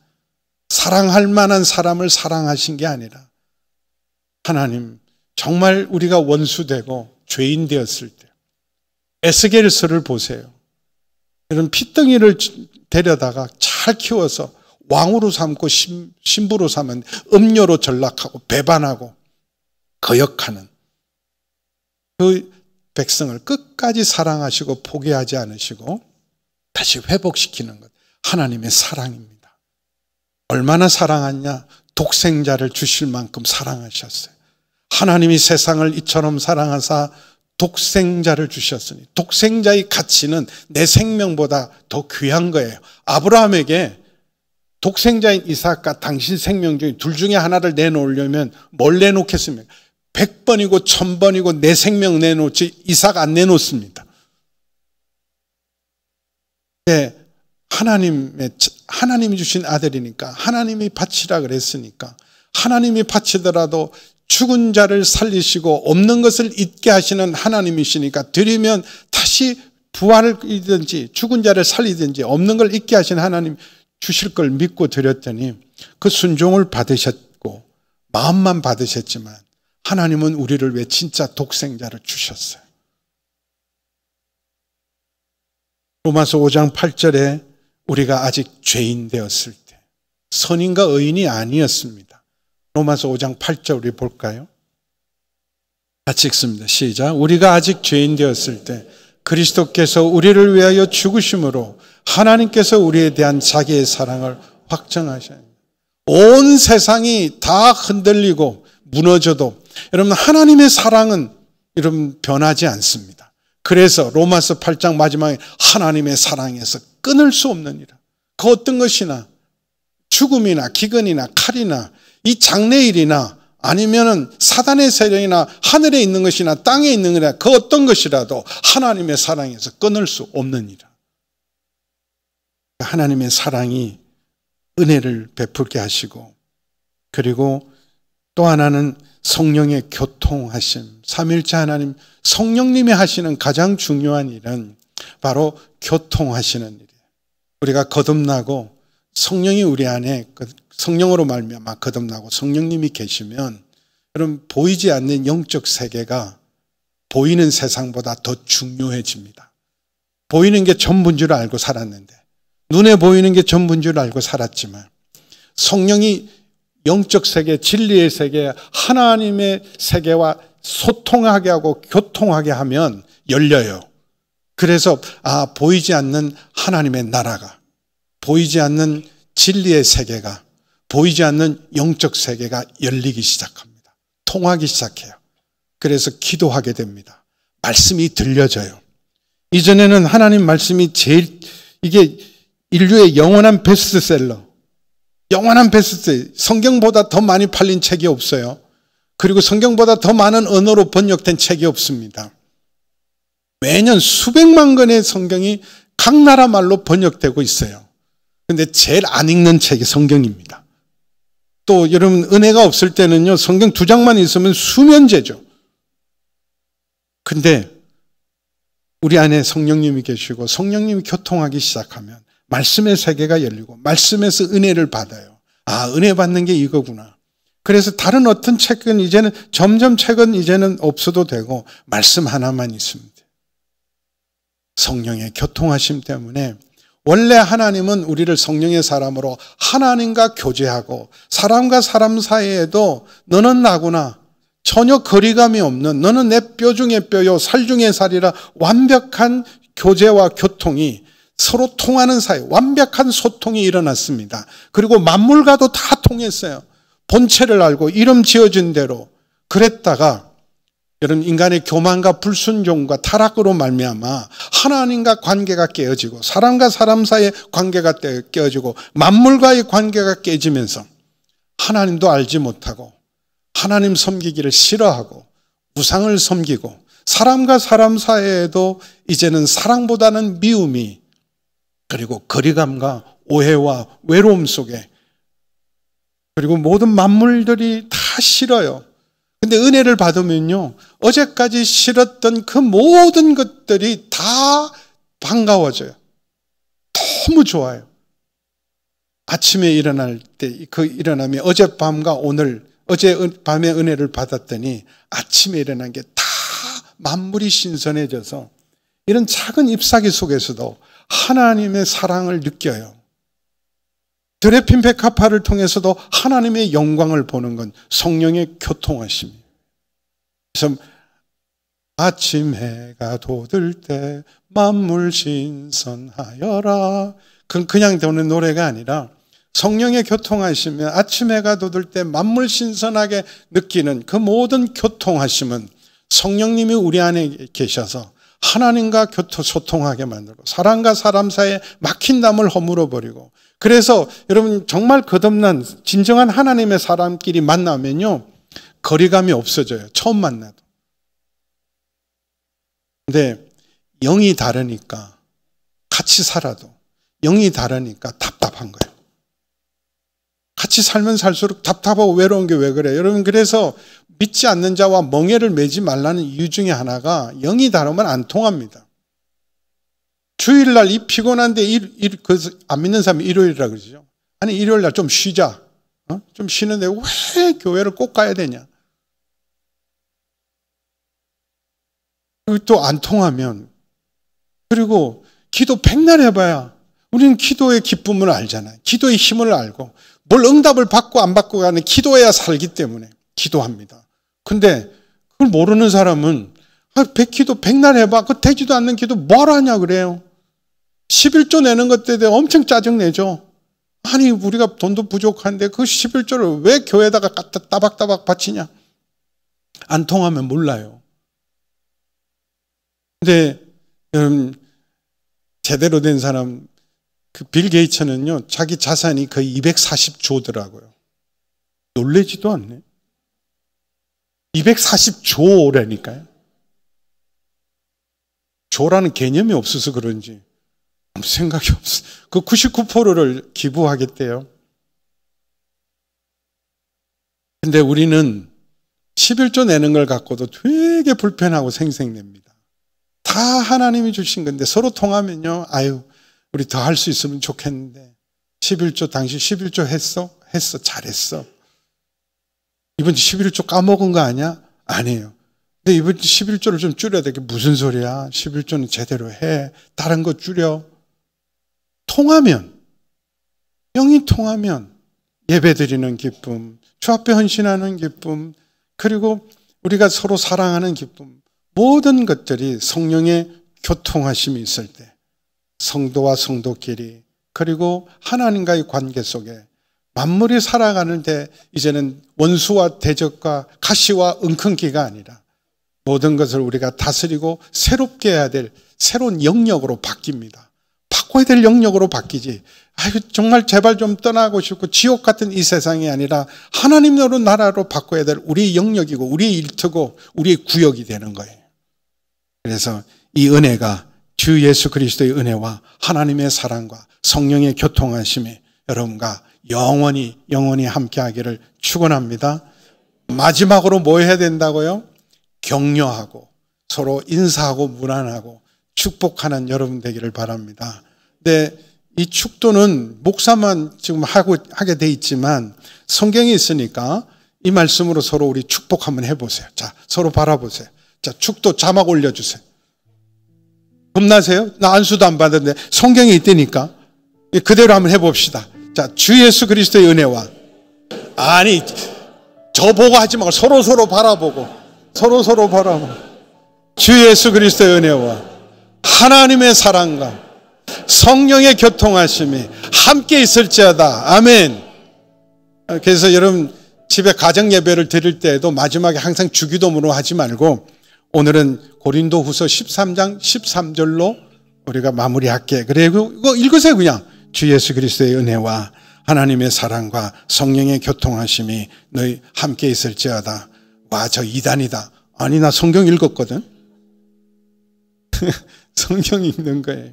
사랑할 만한 사람을 사랑하신 게 아니라 하나님, 정말 우리가 원수되고 죄인 되었을 때 에스겔서를 보세요. 이런 피덩이를 데려다가 잘 키워서 왕으로 삼고 신부로 삼은 음료로 전락하고 배반하고 거역하는 그 백성을 끝까지 사랑하시고 포기하지 않으시고 다시 회복시키는 것, 하나님의 사랑입니다. 얼마나 사랑하냐? 독생자를 주실 만큼 사랑하셨어요. 하나님이 세상을 이처럼 사랑하사 독생자를 주셨으니, 독생자의 가치는 내 생명보다 더 귀한 거예요. 아브라함에게 독생자인 이삭과 당신 생명 중에 둘 중에 하나를 내놓으려면 뭘 내놓겠습니까? 100번이고 1000번이고 내 생명 내놓지 이삭 안 내놓습니다. 네, 하나님이 주신 아들이니까, 하나님이 바치라 그랬으니까, 하나님이 바치더라도 죽은 자를 살리시고 없는 것을 잊게 하시는 하나님이시니까 드리면 다시 부활이든지 죽은 자를 살리든지 없는 걸 잊게 하시는 하나님 주실 걸 믿고 드렸더니 그 순종을 받으셨고 마음만 받으셨지만 하나님은 우리를 위해 진짜 독생자를 주셨어요. 로마서 5장 8절에 우리가 아직 죄인 되었을 때, 선인과 의인이 아니었습니다. 로마서 5장 8절 우리 볼까요? 같이 읽습니다. 시작. 우리가 아직 죄인 되었을 때 그리스도께서 우리를 위하여 죽으심으로 하나님께서 우리에 대한 자기의 사랑을 확정하셔야 합니다. 온 세상이 다 흔들리고 무너져도 여러분 하나님의 사랑은 여러분 변하지 않습니다. 그래서 로마서 8장 마지막에 하나님의 사랑에서 끊을 수 없느니라. 그 어떤 것이나 죽음이나 기근이나 칼이나 이 장래일이나 아니면은 사단의 세력이나 하늘에 있는 것이나 땅에 있는 것이나 그 어떤 것이라도 하나님의 사랑에서 끊을 수 없느니라. 하나님의 사랑이 은혜를 베풀게 하시고, 그리고 또 하나는 성령의 교통하심. 삼위일체 하나님 성령님이 하시는 가장 중요한 일은 바로 교통하시는 일이에요. 우리가 거듭나고 성령이 우리 안에 성령으로 말미암아 거듭나고 성령님이 계시면 여러분 보이지 않는 영적 세계가 보이는 세상보다 더 중요해집니다. 보이는 게 전부인 줄 알고 살았는데, 눈에 보이는 게 전부인 줄 알고 살았지만 성령이 영적 세계, 진리의 세계, 하나님의 세계와 소통하게 하고 교통하게 하면 열려요. 그래서 보이지 않는 하나님의 나라가, 보이지 않는 진리의 세계가, 보이지 않는 영적 세계가 열리기 시작합니다. 통하기 시작해요. 그래서 기도하게 됩니다. 말씀이 들려져요. 이전에는 하나님 말씀이 이게 인류의 영원한 베스트셀러, 영원한 베스트셀러, 성경보다 더 많이 팔린 책이 없어요. 그리고 성경보다 더 많은 언어로 번역된 책이 없습니다. 매년 수백만 권의 성경이 각 나라 말로 번역되고 있어요. 그런데 제일 안 읽는 책이 성경입니다. 또 여러분 은혜가 없을 때는요, 성경 2장만 있으면 수면제죠. 근데 우리 안에 성령님이 계시고 성령님이 교통하기 시작하면 말씀의 세계가 열리고 말씀에서 은혜를 받아요. 은혜 받는 게 이거구나. 그래서 다른 어떤 책은 이제는 점점 책은 이제는 없어도 되고 말씀 하나만 있습니다. 성령의 교통하심 때문에 원래 하나님은 우리를 성령의 사람으로 하나님과 교제하고 사람과 사람 사이에도 너는 나구나, 전혀 거리감이 없는, 너는 내 뼈 중에 뼈요 살 중에 살이라 완벽한 교제와 교통이 서로 통하는 사이, 완벽한 소통이 일어났습니다. 그리고 만물과도 다 통했어요. 본체를 알고 이름 지어진 대로 그랬다가 여러분, 인간의 교만과 불순종과 타락으로 말미암아 하나님과 관계가 깨어지고 사람과 사람 사이의 관계가 깨어지고 만물과의 관계가 깨지면서 하나님도 알지 못하고 하나님 섬기기를 싫어하고 우상을 섬기고 사람과 사람 사이에도 이제는 사랑보다는 미움이, 그리고 거리감과 오해와 외로움 속에, 그리고 모든 만물들이 다 싫어요. 근데 은혜를 받으면요, 어제까지 싫었던 그 모든 것들이 다 반가워져요. 너무 좋아요. 아침에 일어날 때 그 일어남이 어젯밤과 오늘, 어젯밤에 은혜를 받았더니 아침에 일어난 게 다 만물이 신선해져서 이런 작은 잎사귀 속에서도 하나님의 사랑을 느껴요. 드레핀 백합화를 통해서도 하나님의 영광을 보는 건 성령의 교통하심이에요. 그래서 아침 해가 돋을 때 만물 신선하여라. 그건 그냥 되는 노래가 아니라 성령의 교통하시면 아침 해가 돋을 때 만물 신선하게 느끼는 그 모든 교통하심은 성령님이 우리 안에 계셔서 하나님과 소통하게 만들고 사람과 사람 사이에 막힌 담을 허물어 버리고, 그래서 여러분 정말 거듭난 진정한 하나님의 사람끼리 만나면요 거리감이 없어져요. 처음 만나도. 근데 영이 다르니까, 같이 살아도 영이 다르니까 답답한 거예요. 같이 살면 살수록 답답하고 외로운 게 왜 그래요? 여러분, 그래서 믿지 않는 자와 멍에를 매지 말라는 이유 중에 하나가 영이 다르면 안 통합니다. 주일날 이 피곤한데 안 믿는 사람이 일요일이라 그러죠. 아니, 일요일날 좀 쉬자. 좀 쉬는데 왜 교회를 꼭 가야 되냐? 또 안 통하면, 그리고 기도 백날 해봐야 우리는 기도의 기쁨을 알잖아요. 기도의 힘을 알고 뭘 응답을 받고 안 받고 가는 기도해야 살기 때문에 기도합니다. 근데 그걸 모르는 사람은 기도 백날 해봐. 그 되지도 않는 기도 뭘 하냐 그래요. 11조 내는 것에 대해 엄청 짜증내죠. 아니, 우리가 돈도 부족한데 그 11조를 왜 교회에다가 따박따박 바치냐. 안 통하면 몰라요. 근데 여러분, 제대로 된 사람, 그 빌 게이츠는요 자기 자산이 거의 240조더라고요. 놀래지도 않네. 240조라니까요. 조라는 개념이 없어서 그런지 아무 생각이 없어요. 그 99%를 기부하겠대요. 근데 우리는 11조 내는 걸 갖고도 되게 불편하고 생색냅니다. 다 하나님이 주신 건데 서로 통하면요, 아유, 우리 더 할 수 있으면 좋겠는데 11조, 당신 11조 했어? 했어. 잘했어. 이번 주 11조 까먹은 거 아니야? 아니에요. 근데 이번 주 11조를 좀 줄여야 돼. 무슨 소리야? 11조는 제대로 해. 다른 거 줄여. 통하면, 영이 통하면 예배 드리는 기쁨, 주 앞에 헌신하는 기쁨, 그리고 우리가 서로 사랑하는 기쁨, 모든 것들이 성령의 교통하심이 있을 때 성도와 성도끼리, 그리고 하나님과의 관계 속에 만물이 살아가는데 이제는 원수와 대적과 가시와 응큰기가 아니라 모든 것을 우리가 다스리고 새롭게 해야 될 새로운 영역으로 바뀝니다. 바꿔야 될 영역으로 바뀌지. 아이고, 정말 제발 좀 떠나고 싶고 지옥 같은 이 세상이 아니라 하나님으로 나라로 바꿔야 될 우리의 영역이고 우리의 일터고 우리의 구역이 되는 거예요. 그래서 이 은혜가 주 예수 그리스도의 은혜와 하나님의 사랑과 성령의 교통하심이 여러분과 영원히 함께하기를 축원합니다. 마지막으로 뭐 해야 된다고요? 격려하고 서로 인사하고 문안하고 축복하는 여러분 되기를 바랍니다. 근데 이 축도는 목사만 지금 하게 돼 있지만 성경이 있으니까 이 말씀으로 서로 우리 축복 한번 해보세요. 자, 서로 바라보세요. 자, 축도 자막 올려주세요. 겁나세요? 나 안수도 안 받았는데 성경에 있다니까. 그대로 한번 해봅시다. 자, 주 예수 그리스도의 은혜와, 아니 저 보고 하지 말고 서로 바라보고, 서로 바라보고, 주 예수 그리스도의 은혜와 하나님의 사랑과 성령의 교통하심이 함께 있을지어다. 아멘. 그래서 여러분 집에 가정 예배를 드릴 때에도 마지막에 항상 주기도문으로 하지 말고 오늘은 고린도후서 13장 13절로 우리가 마무리할게. 그리고 이거 읽으세요. 그냥 주 예수 그리스도의 은혜와 하나님의 사랑과 성령의 교통하심이 너희 함께 있을지어다. 와, 저 이단이다. 아니, 나 성경 읽었거든. 성경 읽는 거예요.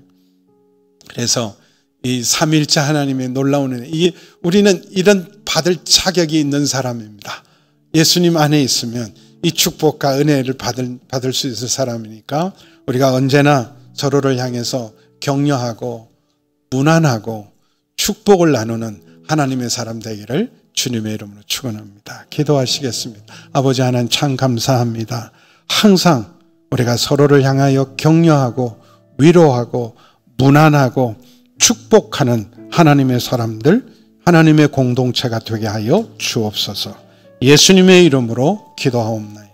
그래서 이 삼일째 하나님의 놀라운 은혜, 우리는 이런 받을 자격이 있는 사람입니다. 예수님 안에 있으면 이 축복과 은혜를 받을 수 있을 사람이니까 우리가 언제나 서로를 향해서 격려하고 무난하고 축복을 나누는 하나님의 사람 되기를 주님의 이름으로 축원합니다. 기도하시겠습니다. 아버지 하나님 참 감사합니다. 항상 우리가 서로를 향하여 격려하고 위로하고 무난하고 축복하는 하나님의 사람들, 하나님의 공동체가 되게 하여 주옵소서. 예수님의 이름으로 기도하옵나이다.